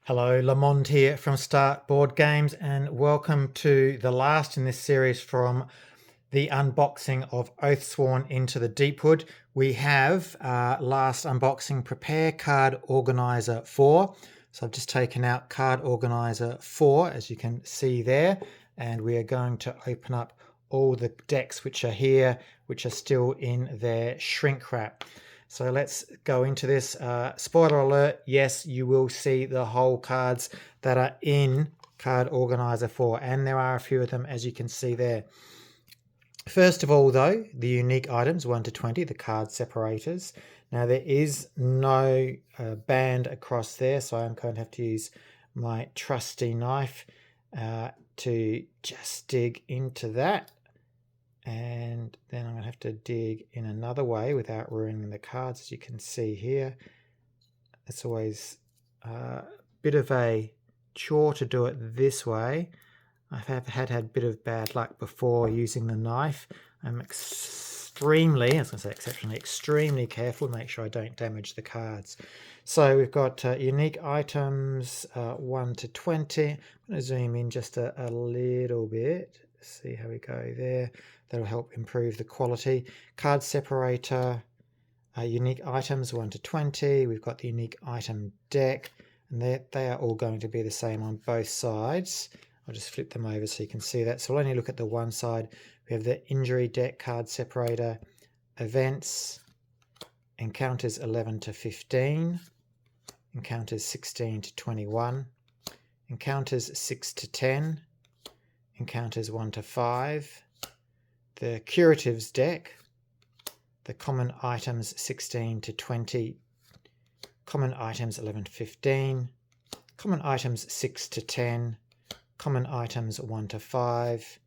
Hello, Lamond here from Start Board Games, and welcome to the last in this series from the unboxing of Oathsworn into the Deepwood. We have last unboxing Prepare Card Organiser 4. So I've just taken out Card Organiser 4, as you can see there, and we are going to open up all the decks which are here, which are still in their shrink wrap. So let's go into this. Spoiler alert, yes, you will see the whole cards that are in Card Organiser 4, and there are a few of them, as you can see there. First of all, though, the unique items, 1 to 20, the card separators. Now, there is no band across there, so I'm going to have to use my trusty knife to just dig into that. And then I'm going to have to dig in another way without ruining the cards, as you can see here. It's always a bit of a chore to do it this way. I've had a bit of bad luck before using the knife. I'm extremely careful to make sure I don't damage the cards. So we've got unique items 1 to 20. I'm going to zoom in just a little bit. See how we go there. That'll help improve the quality. Card separator, unique items 1 to 20. We've got the unique item deck, and they are all going to be the same on both sides. I'll just flip them over so you can see that. So we'll only look at the one side. We have the injury deck card separator, events, encounters 11 to 15, encounters 16 to 21, encounters 6 to 10, encounters 1 to 5, the curatives deck, the common items 16 to 20, common items 11 to 15, common items 6 to 10, common items 1 to 5,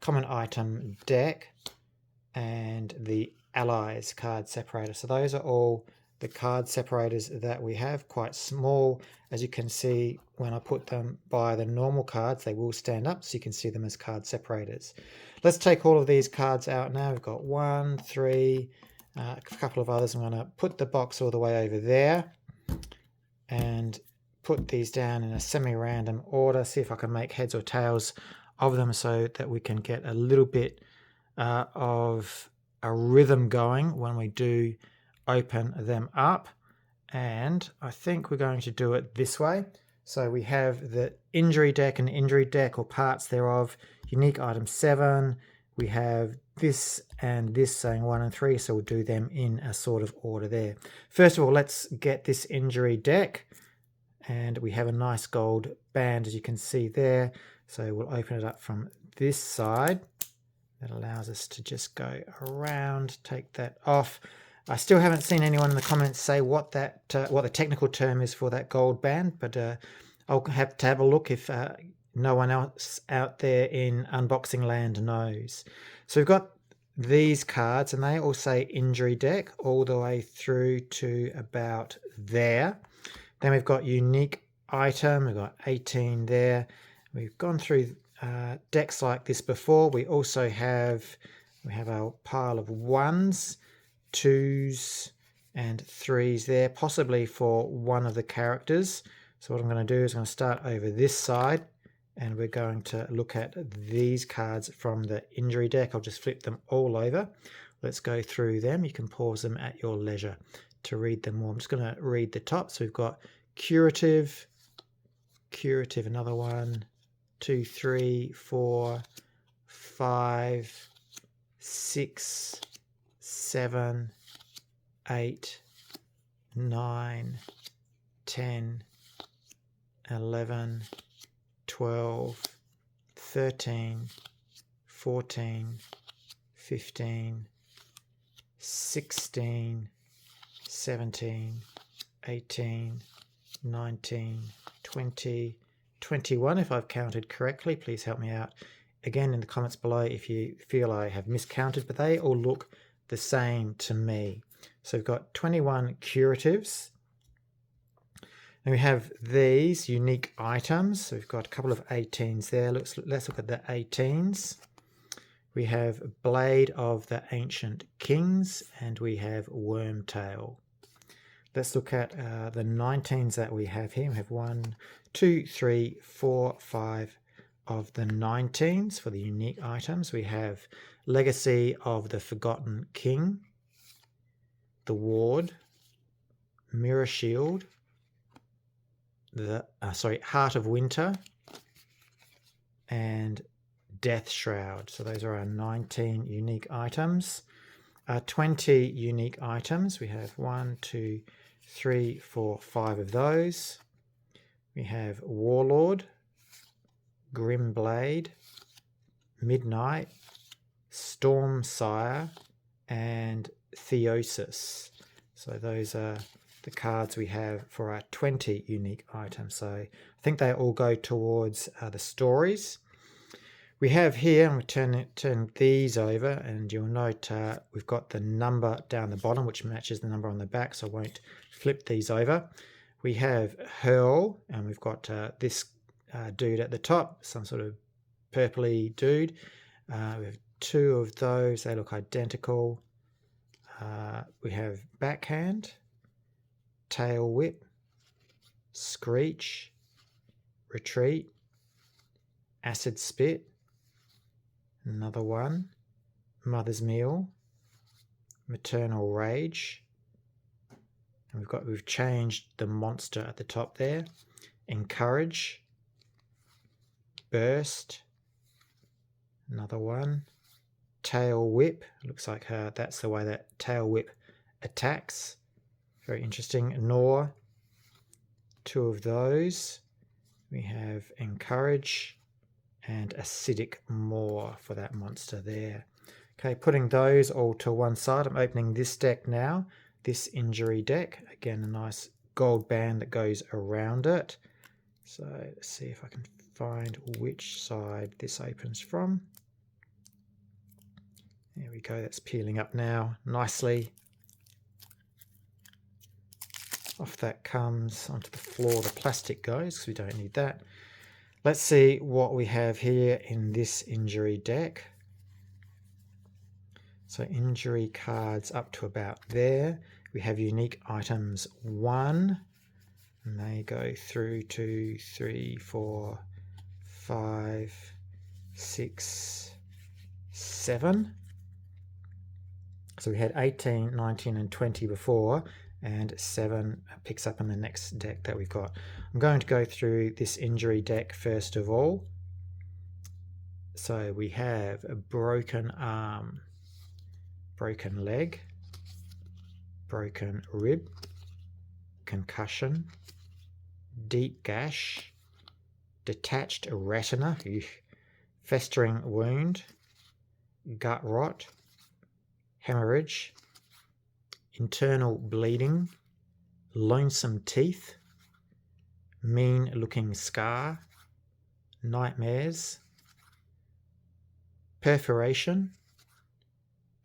common item deck, and the allies card separator. So those are all the card separators that we have, quite small. As you can see, when I put them by the normal cards, they will stand up, so you can see them as card separators. Let's take all of these cards out now. We've got 1, 3, a couple of others. I'm going to put the box all the way over there and put these down in a semi-random order, see if I can make heads or tails of them so that we can get a little bit of a rhythm going when we do open them up. And I think we're going to do it this way. So we have the injury deck and injury deck, or parts thereof, unique item 7. We have this and this saying 1 and 3, so we'll do them in a sort of order there. First of all, let's get this injury deck, and we have a nice gold band, as you can see there. So we'll open it up from this side. That allows us to just go around, take that off. I still haven't seen anyone in the comments say what the technical term is for that gold band, but I'll have to have a look if no one else out there in unboxing land knows. So we've got these cards, and they all say injury deck all the way through to about there. Then we've got unique item. We've got 18 there. We've gone through decks like this before. We also have our pile of 1s, 2s, and 3s there, possibly for one of the characters. So what I'm going to do is I'm going to start over this side, and we're going to look at these cards from the injury deck. I'll just flip them all over. Let's go through them. You can pause them at your leisure to read them more. I'm just going to read the top. So we've got curative, another 1, 2, 3, 4, 5, 6, 7, 8, 9, 10, 11, 12, 13, 14, 15, 16, 17, 18, 19, 20, 21 if I've counted correctly. Please help me out again in the comments below if you feel I have miscounted, but they all look the same to me. So we've got 21 curatives. And we have these unique items. So we've got a couple of 18s there. Let's look at the 18s. We have Blade of the Ancient Kings, and we have Wormtail. let's look at the 19s that we have here. We have 1, 2, 3, 4, 5 of the 19s for the unique items. We have Legacy of the Forgotten King, the Ward, Mirror Shield, the Heart of Winter, and Death Shroud. So those are our 19 unique items. 20 unique items. We have 1, 2, 3, 4, 5 of those. We have Warlord, Grim Blade, Midnight, Storm Sire, and Theosis. So those are the cards we have for our 20 unique items. So I think they all go towards the stories. We have here, I'm going to turn these over, and you'll note we've got the number down the bottom, which matches the number on the back, so I won't flip these over. We have Hurl, and we've got this dude at the top, some sort of purpley dude. We have 2 of those, they look identical. We have Backhand, Tail Whip, Screech, Retreat, Acid Spit, another one, Mother's Meal, Maternal Rage, and we've changed the monster at the top there, Encourage, Burst, another one, Tail Whip. Looks like that's the way that Tail Whip attacks. Very interesting. Gnaw, 2 of those. We have Encourage and Acidic Maw for that monster there. Okay, putting those all to one side. I'm opening this deck now, this injury deck. Again, a nice gold band that goes around it. So let's see if I can find which side this opens from. There we go, that's peeling up now nicely. Off that comes, onto the floor the plastic goes, because we don't need that. Let's see what we have here in this injury deck. So injury cards up to about there. We have unique items 1, and they go through 2, 3, 4, 5, 6, 7. So we had 18, 19, and 20 before, and 7 picks up in the next deck that we've got. I'm going to go through this injury deck first of all. So we have a broken arm, broken leg, broken rib, concussion, deep gash, detached retina, festering wound, gut rot, hemorrhage, internal bleeding, lonesome teeth, mean looking scar, nightmares, perforation,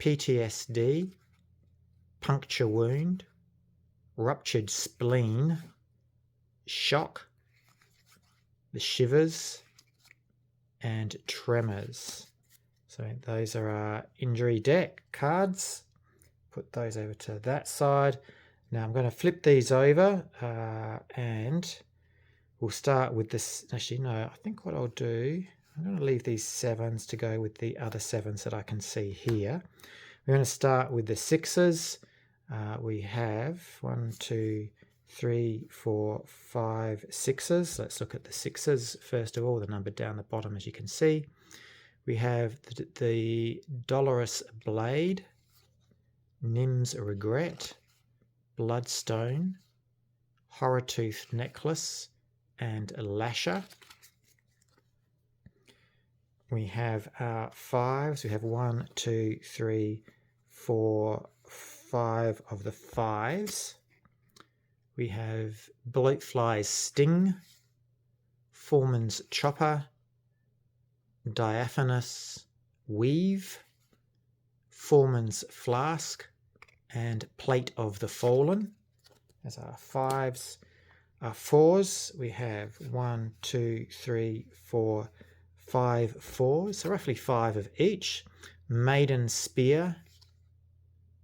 PTSD, puncture wound, ruptured spleen, shock, the shivers, and tremors. So those are our injury deck cards. Put those over to that side. Now I'm going to flip these over and we'll start with this. Actually, no, I think what I'll do, I'm going to leave these 7s to go with the other 7s that I can see here. We're going to start with the 6s. We have 1, 2, 3, 4, 5, 6s. Let's look at the 6s first of all, the number down the bottom as you can see. We have the Dolorous Blade, Nim's Regret, Bloodstone, Horrortooth Necklace, and Lasher. We have our 5s. We have 1, 2, 3, 4, 5 of the 5s. We have Bloatfly's Sting, Foreman's Chopper, Diaphanous Weave, Foreman's Flask, and Plate of the Fallen. As our 5s. Our 4s, we have 1, 2, 3, 4, 5 4s, so roughly 5 of each. Maiden Spear,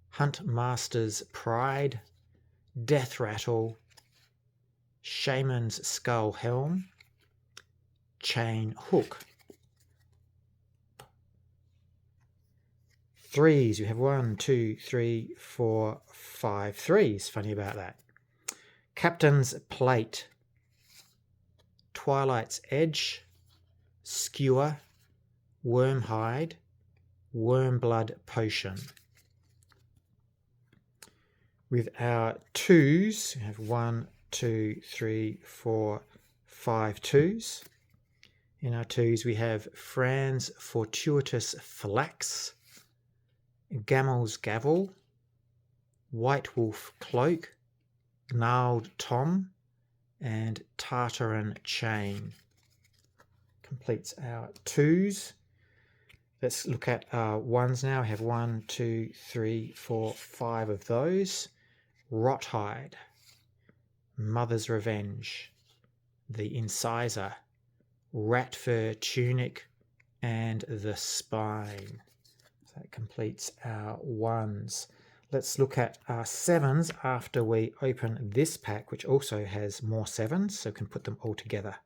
Hunt Master's Pride, Death Rattle, Shaman's Skull Helm, Chain Hook. Threes, we have 1, 2, 3, 4, 5 threes. Funny about that. Captain's Plate, Twilight's Edge, Skewer, Wormhide, Wormblood Potion. With our twos, we have 1, 2, 3, 4, 5 twos. In our twos, we have Fran's Fortuitous Flax, Gamel's Gavel, White Wolf Cloak, Gnarled Tom, and Tartaran Chain. Completes our twos. Let's look at our ones now. We have 1, 2, 3, 4, 5 of those. Rothide, Mother's Revenge, the Incisor, Rat Fur Tunic, and the Spine. So that completes our ones. Let's look at our sevens after we open this pack, which also has more sevens, so we can put them all together.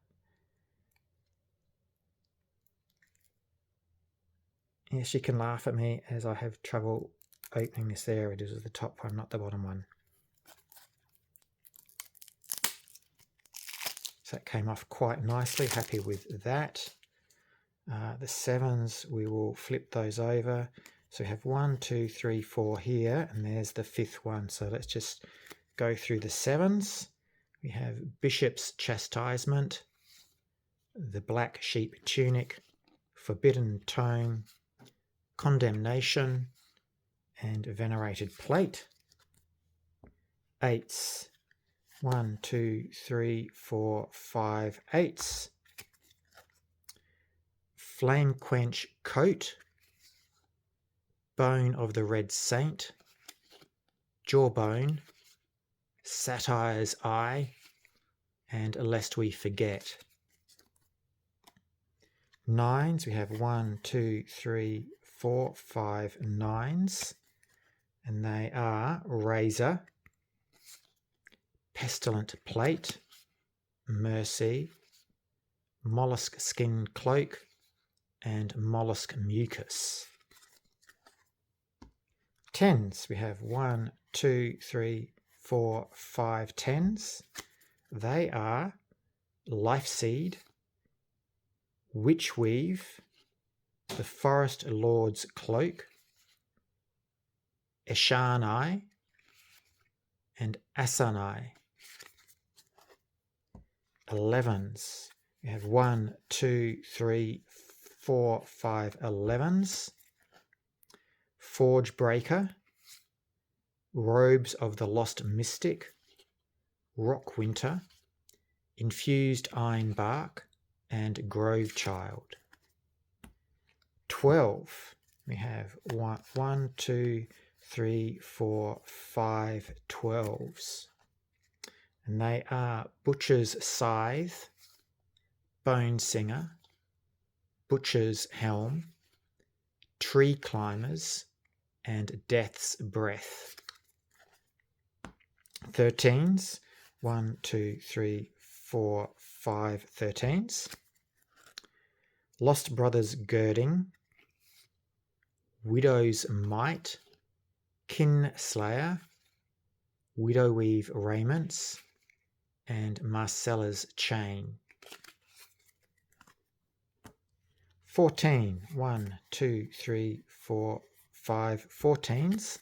Yes, you can laugh at me as I have trouble opening this there. It is the top one, not the bottom one. So that came off quite nicely, happy with that. The sevens, we will flip those over. So we have 1, 2, 3, 4 here, and there's the fifth one. So let's just go through the sevens. We have Bishop's Chastisement, the Black Sheep Tunic, Forbidden Tome, Condemnation, and Venerated Plate. Eights. 1, 2, 3, 4, 5 eights. Flame Quench Coat, Bone of the Red Saint, Jawbone, Satire's Eye, and Lest We Forget. Nines, we have 1, 2, 3, 4, 5 nines, and they are Razor, Pestilent Plate, Mercy, Mollusk Skin Cloak, and Mollusk Mucus. Tens, we have 1, 2, 3, 4, 5 tens. They are Life Seed, Witchweave, the Forest Lord's Cloak, Eshanai, and Asanai. 11s. We have 1, 2, 3, 4, 5 11s. Forge Breaker, Robes of the Lost Mystic, Rock Winter, Infused Iron Bark, and Grove Child. 12. We have 1, 2, 3, 4, 5 12s. And they are Butcher's Scythe, Bone Singer, Butcher's Helm, Tree Climbers, and Death's Breath. 13s, 1, 2, 3, 4, 5 13s. Lost Brothers Girding, Widow's Might, Kin Slayer, Widowweave Raiments, and Marcella's Chain. 14, 1, 2, 3, 4, 5 14s.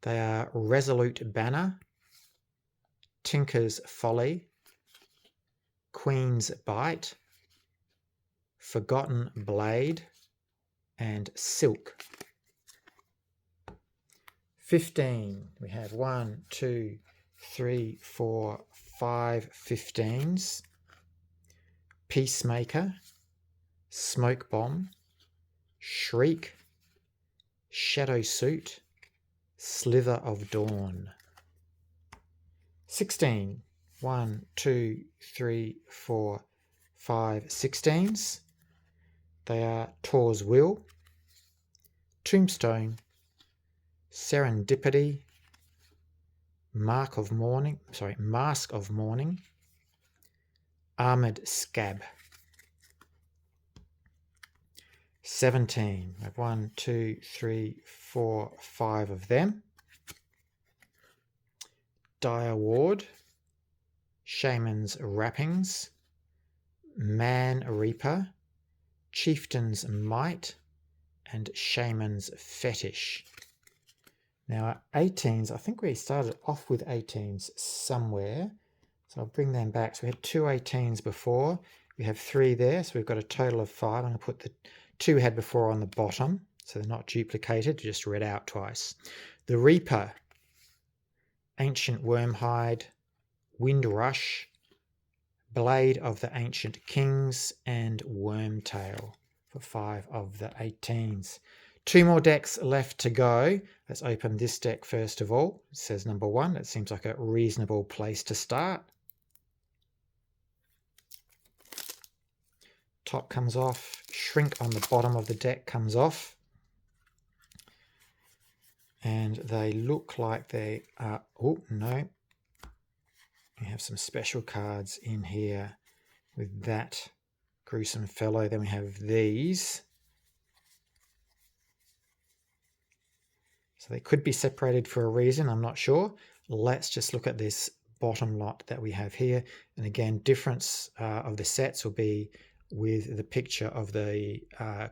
They are Resolute Banner, Tinker's Folly, Queen's Bite, Forgotten Blade, and Silk. 15, we have 1, 2, 3, 4, 5 15s. Peacemaker, Smoke Bomb, Shriek, Shadow Suit, Slither of Dawn. 16, 1, 2, 3, 4, 5 16s. They are Tor's Will, Tombstone, Serendipity, Mask of Mourning, Armoured Scab. 17. We have 1, 2, 3, 4, 5 of them. Dire Ward, Shaman's Wrappings, Man Reaper, Chieftain's Might, and Shaman's Fetish. Now our 18s, I think we started off with 18s somewhere, so I'll bring them back. So we had 2 18s before, we have 3 there, so we've got a total of 5. I'm going to put the 2 we had before on the bottom, so they're not duplicated, just read out twice. The Reaper, Ancient Wormhide, Windrush, Blade of the Ancient Kings, and Wormtail for 5 of the 18s. 2 more decks left to go. Let's open this deck first of all. It says number 1. That seems like a reasonable place to start. Top comes off. Shrink on the bottom of the deck comes off. And they look like they are... Oh, no. We have some special cards in here with that gruesome fellow. Then we have these. So they could be separated for a reason, I'm not sure. Let's just look at this bottom lot that we have here. And again, difference of the sets will be with the picture of the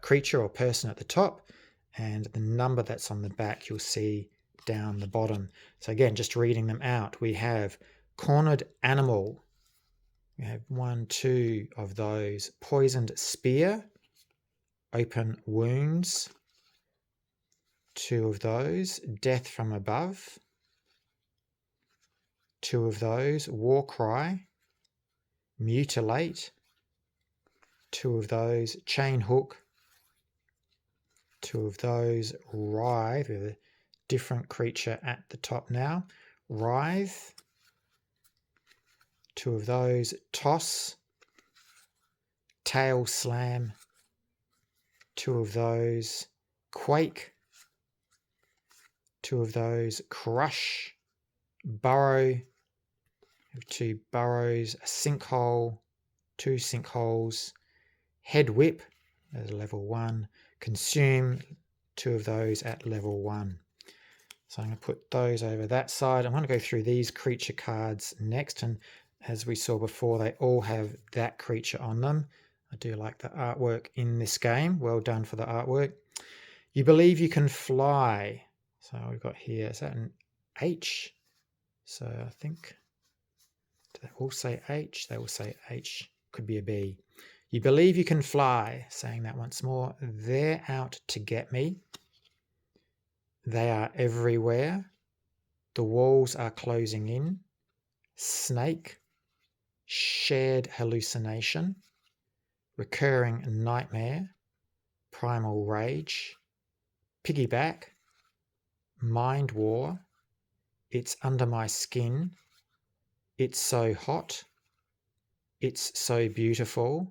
creature or person at the top, and the number that's on the back you'll see down the bottom. So again, just reading them out, we have Cornered Animal. We have 1, 2 of those. Poisoned Spear. Open Wounds. 2 of those. Death from Above. 2 of those. War Cry. Mutilate. 2 of those. Chain Hook. 2 of those. Writhe. We have a different creature at the top now. Writhe. 2 of those. Toss. Tail Slam. 2 of those. Quake. 2 of those. Crush. Burrow. We have 2 burrows. A sinkhole. 2 sinkholes. Head Whip at level 1. Consume. 2 of those at level 1. So I'm going to put those over that side. I'm going to go through these creature cards next, and as we saw before, they all have that creature on them. I do like the artwork in this game. Well done for the artwork. You believe you can fly. So we've got here, is that an H? So I think, do they all say H? They all say H. Could be a B. You believe you can fly. Saying that once more. They're out to get me. They are everywhere. The walls are closing in. Snake. Shared Hallucination. Recurring Nightmare. Primal Rage. Piggyback. Mind War. It's Under My Skin. It's So Hot. It's So Beautiful.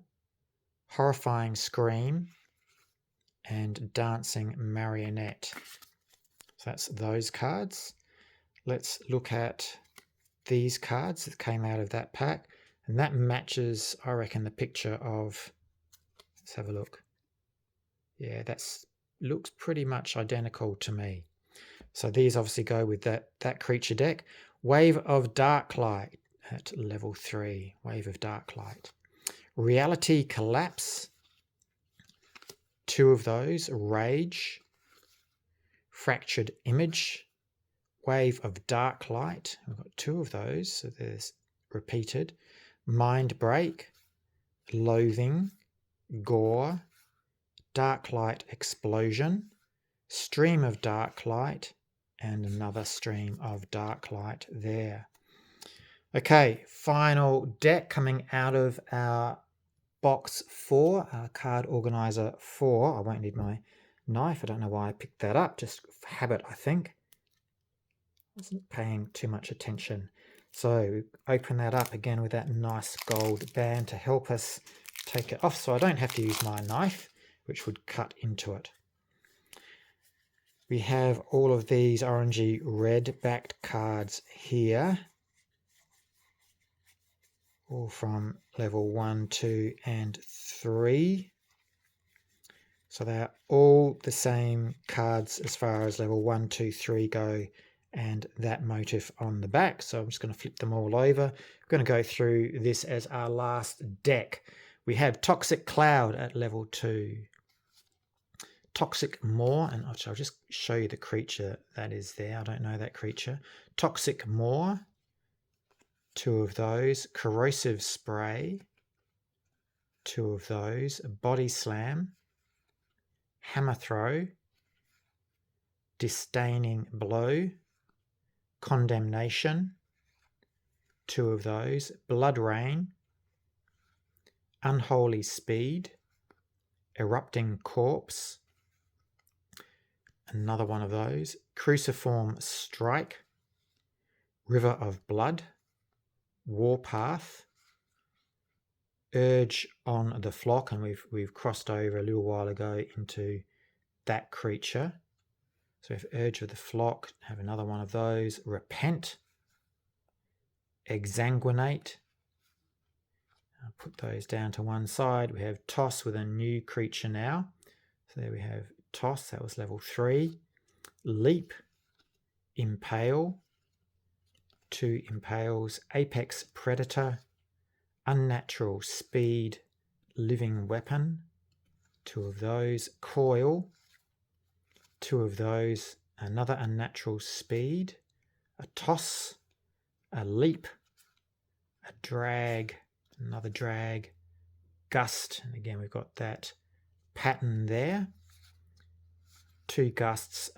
Horrifying Scream. And Dancing Marionette. So that's those cards. Let's look at these cards that came out of that pack. And that matches, I reckon, the picture of... Let's have a look. Yeah, that's looks pretty much identical to me. So these obviously go with that creature deck. Wave of Darklight at level 3. Wave of Darklight. Reality Collapse. 2 of those. Rage. Fractured Image. Wave of Darklight. We've got 2 of those, so there's repeated. Mind Break. Loathing. Gore. Darklight Explosion. Stream of Darklight. And another stream of Darklight there. Okay, final deck coming out of our box 4, our card organizer 4. I won't need my knife. I don't know why I picked that up, just habit, I think. Wasn't paying too much attention. So open that up again with that nice gold band to help us take it off, so I don't have to use my knife, which would cut into it. We have all of these orangey red backed cards here, all from level 1, 2 and 3. So they're all the same cards as far as level 1, 2, 3 go, and that motif on the back. So I'm just going to flip them all over. I'm going to go through this as our last deck. We have Toxic Cloud at level 2. Toxic Maw, and I'll just show you the creature that is there. I don't know that creature. Toxic Maw, 2 of those. Corrosive Spray, 2 of those. Body Slam, Hammer Throw, Disdaining Blow, Condemnation, 2 of those. Blood Rain, Unholy Speed, Erupting Corpse, another one of those. Cruciform Strike, River of Blood, Warpath, Urge on the Flock, and we've crossed over a little while ago into that creature. So we have Urge of the Flock, have another one of those. Repent, Exsanguinate. I'll put those down to one side. We have Toss with a new creature now. So there we have Toss, that was level 3. Leap, Impale, 2 Impales. Apex Predator, Unnatural Speed, Living Weapon, 2 of those. Coil, 2 of those. Another Unnatural Speed, a Toss, a Leap, a Drag, another Drag, Gust, and again we've got that pattern there. 2 Gusts,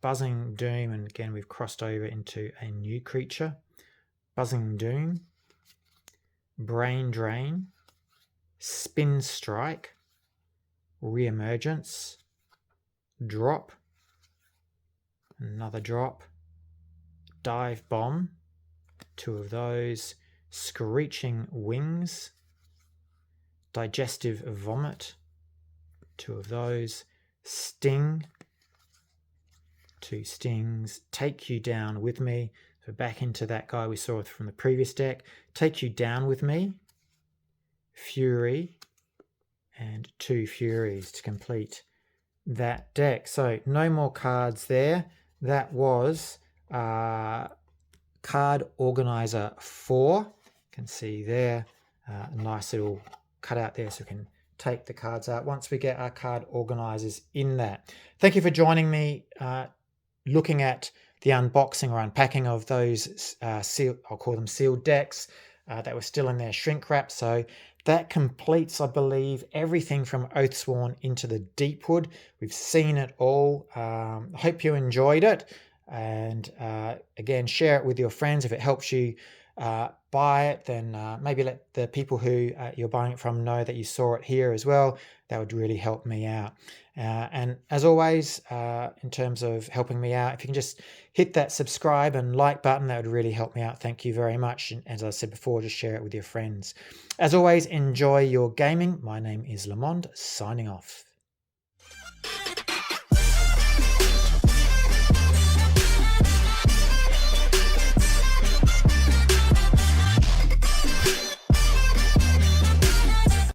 Buzzing Doom, and again we've crossed over into a new creature. Buzzing Doom, Brain Drain, Spin Strike, Reemergence, Drop, another Drop, Dive Bomb, 2 of those. Screeching Wings, Digestive Vomit, 2 of those. Sting, 2 Stings. Take You Down With Me, so back into that guy we saw from the previous deck. Take You Down With Me, Fury, and 2 Furies to complete that deck. So no more cards there. That was Card Organiser 4. You can see there a nice little cutout there, so we can take the cards out once we get our card organisers in that. Thank you for joining me looking at the unboxing or unpacking of those sealed, I'll call them sealed decks that were still in their shrink wrap. So that completes, I believe, everything from Oathsworn into the Deepwood. We've seen it all. I hope you enjoyed it. And again, share it with your friends. If it helps you buy it, then maybe let the people who you're buying it from know that you saw it here as well. That would really help me out. And as always, in terms of helping me out, if you can just hit that subscribe and like button, that would really help me out. Thank you very much. And as I said before, just share it with your friends. As always, enjoy your gaming. My name is Lamond, signing off.